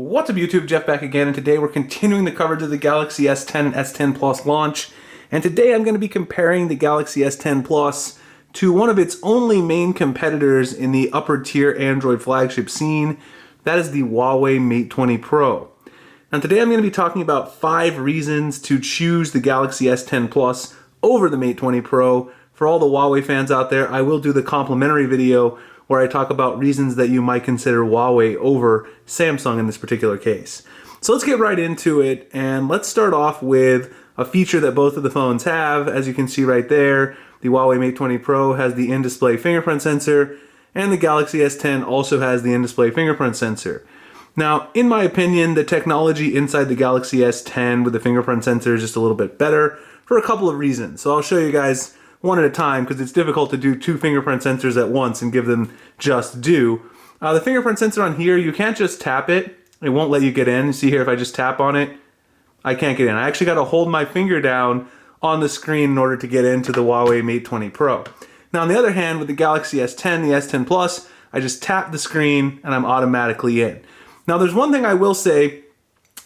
What's up YouTube, Jeff back again, and today we're continuing the coverage of the Galaxy S10 and S10 Plus launch. And today I'm going to be comparing the Galaxy S10 Plus to one of its only main competitors in the upper tier Android flagship scene. That is the Huawei Mate 20 Pro. Now today I'm going to be talking about 5 reasons to choose the Galaxy S10 Plus over the Mate 20 Pro. For all the Huawei fans out there, I will do the complimentary video where I talk about reasons that you might consider Huawei over Samsung in this particular case. So let's get right into it, and let's start off with a feature that both of the phones have. As you can see right there, the Huawei Mate 20 Pro has the in-display fingerprint sensor, and the Galaxy S10 also has the in-display fingerprint sensor. Now, in my opinion, the technology inside the Galaxy S10 with the fingerprint sensor is just a little bit better for a couple of reasons. So I'll show you guys one at a time because it's difficult to do 2 fingerprint sensors at once and give them just due. The fingerprint sensor on here, you can't just tap it. It won't let you get in. See here, if I just tap on it, I can't get in. I actually got to hold my finger down on the screen in order to get into the Huawei Mate 20 Pro. Now on the other hand, with the Galaxy S10, the S10 Plus, I just tap the screen and I'm automatically in. Now there's one thing I will say,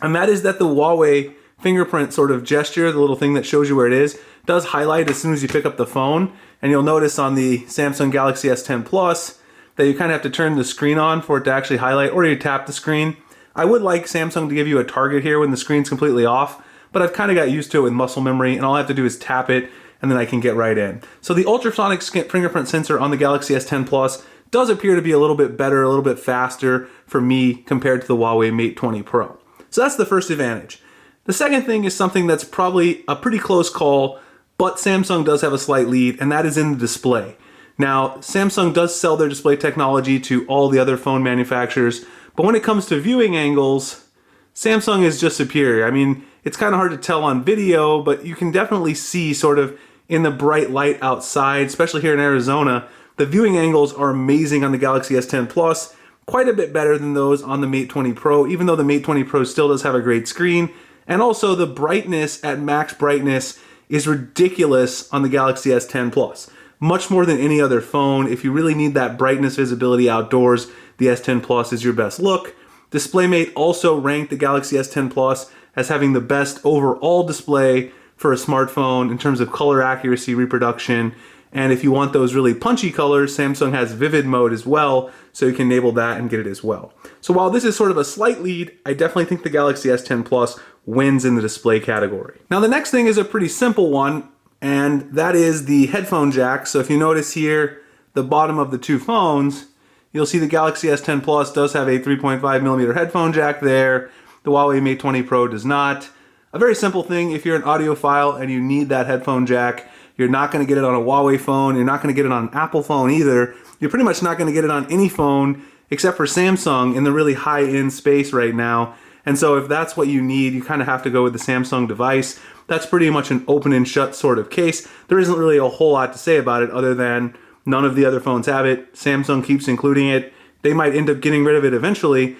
and that is that the Huawei fingerprint sort of gesture, the little thing that shows you where it is, does highlight as soon as you pick up the phone. And you'll notice on the Samsung Galaxy S10 Plus that you kind of have to turn the screen on for it to actually highlight, or you tap the screen. I would like Samsung to give you a target here when the screen's completely off, but I've kind of got used to it with muscle memory, and all I have to do is tap it and then I can get right in. So the ultrasonic fingerprint sensor on the Galaxy S10 Plus does appear to be a little bit better, a little bit faster for me compared to the Huawei Mate 20 Pro. So that's the first advantage. The second thing is something that's probably a pretty close call, but Samsung does have a slight lead, and that is in the display. Now, Samsung does sell their display technology to all the other phone manufacturers, but when it comes to viewing angles, Samsung is just superior. I mean, it's kind of hard to tell on video, but you can definitely see sort of in the bright light outside, especially here in Arizona, the viewing angles are amazing on the Galaxy S10 Plus, quite a bit better than those on the Mate 20 Pro, even though the Mate 20 Pro still does have a great screen. And also the brightness at max brightness is ridiculous on the Galaxy S10 Plus. Much more than any other phone. If you really need that brightness visibility outdoors, the S10 Plus is your best look. DisplayMate also ranked the Galaxy S10 Plus as having the best overall display for a smartphone in terms of color accuracy, reproduction, and if you want those really punchy colors, Samsung has Vivid Mode as well, so you can enable that and get it as well. So while this is sort of a slight lead, I definitely think the Galaxy S10 Plus wins in the display category. Now the next thing is a pretty simple one, and that is the headphone jack. So if you notice here, the bottom of the 2 phones, you'll see the Galaxy S10 Plus does have a 3.5mm headphone jack there. The Huawei Mate 20 Pro does not. A very simple thing, if you're an audiophile and you need that headphone jack, you're not going to get it on a Huawei phone, you're not going to get it on an Apple phone either. You're pretty much not going to get it on any phone except for Samsung in the really high-end space right now. And so if that's what you need, you kind of have to go with the Samsung device. That's pretty much an open and shut sort of case. There isn't really a whole lot to say about it other than none of the other phones have it. Samsung keeps including it. They might end up getting rid of it eventually,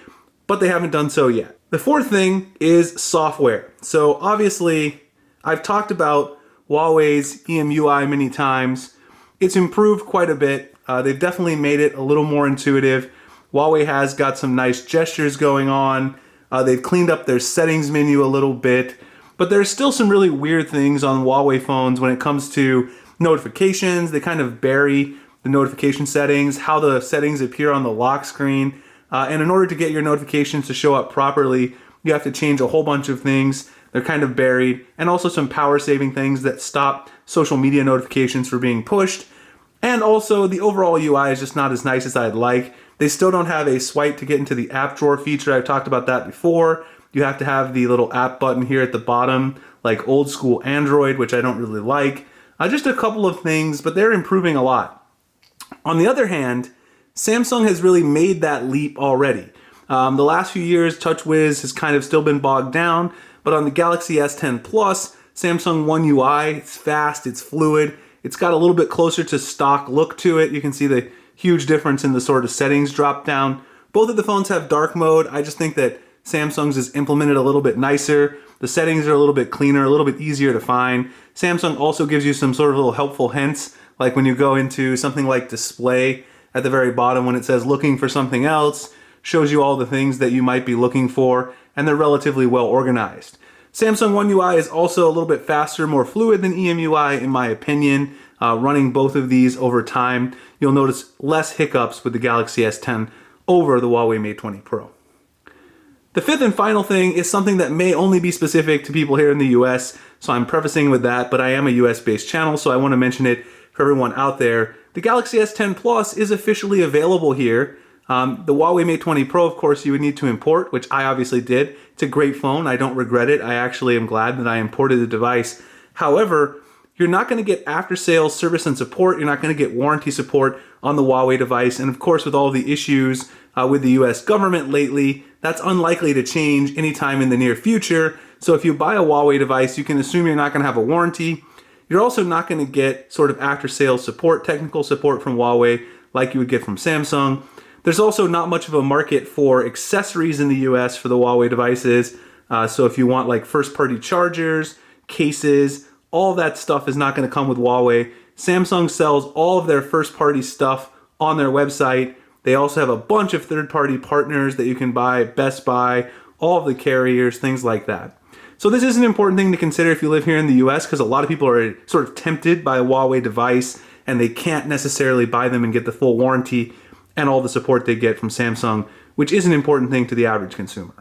but they haven't done so yet. The fourth thing is software. So obviously, I've talked about Huawei's EMUI many times. It's improved quite a bit. They've definitely made it a little more intuitive. Huawei has got some nice gestures going on. They've cleaned up their settings menu a little bit, but there's still some really weird things on Huawei phones when it comes to notifications. They kind of bury the notification settings, how the settings appear on the lock screen. And in order to get your notifications to show up properly, you have to change a whole bunch of things. They're kind of buried, and also some power saving things that stop social media notifications from being pushed. And also the overall UI is just not as nice as I'd like. They still don't have a swipe to get into the app drawer feature. I've talked about that before. You have to have the little app button here at the bottom, like old school Android, which I don't really like. Just a couple of things, but they're improving a lot. On the other hand, Samsung has really made that leap already. The last few years, TouchWiz has kind of still been bogged down, but on the Galaxy S10 Plus, Samsung One UI, it's fast, it's fluid, it's got a little bit closer to stock look to it. You can see the huge difference in the sort of settings drop down. Both of the phones have dark mode. I just think that Samsung's is implemented a little bit nicer. The settings are a little bit cleaner, a little bit easier to find. Samsung also gives you some sort of little helpful hints, like when you go into something like display at the very bottom when it says looking for something else, shows you all the things that you might be looking for, and they're relatively well organized. Samsung One UI is also a little bit faster, more fluid than EMUI in my opinion. Running both of these over time, you'll notice less hiccups with the Galaxy S10 over the Huawei Mate 20 Pro. The fifth and final thing is something that may only be specific to people here in the US, so I'm prefacing with that, but I am a US-based channel, so I want to mention it for everyone out there. The Galaxy S10 Plus is officially available here. The Huawei Mate 20 Pro, of course, you would need to import, which I obviously did. It's a great phone. I don't regret it. I actually am glad that I imported the device. However, you're not going to get after-sales service and support. You're not going to get warranty support on the Huawei device. And of course, with all the issues with the US government lately, that's unlikely to change anytime in the near future. So if you buy a Huawei device, you can assume you're not going to have a warranty. You're also not going to get sort of after-sales support, technical support from Huawei like you would get from Samsung. There's also not much of a market for accessories in the US for the Huawei devices. So if you want like first-party chargers, cases, all that stuff is not going to come with Huawei. Samsung sells all of their first-party stuff on their website. They also have a bunch of third-party partners that you can buy, Best Buy, all of the carriers, things like that. So this is an important thing to consider if you live here in the US, because a lot of people are sort of tempted by a Huawei device and they can't necessarily buy them and get the full warranty and all the support they get from Samsung, which is an important thing to the average consumer.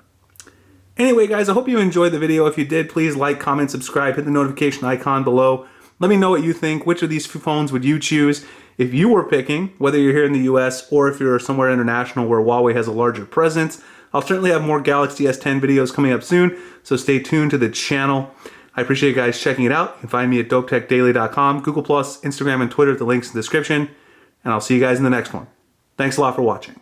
Anyway, guys, I hope you enjoyed the video. If you did, please like, comment, subscribe, hit the notification icon below. Let me know what you think. Which of these phones would you choose if you were picking, whether you're here in the US or if you're somewhere international where Huawei has a larger presence? I'll certainly have more Galaxy S10 videos coming up soon, so stay tuned to the channel. I appreciate you guys checking it out. You can find me at dopetechdaily.com, Google+, Instagram, and Twitter. The links in the description. And I'll see you guys in the next one. Thanks a lot for watching.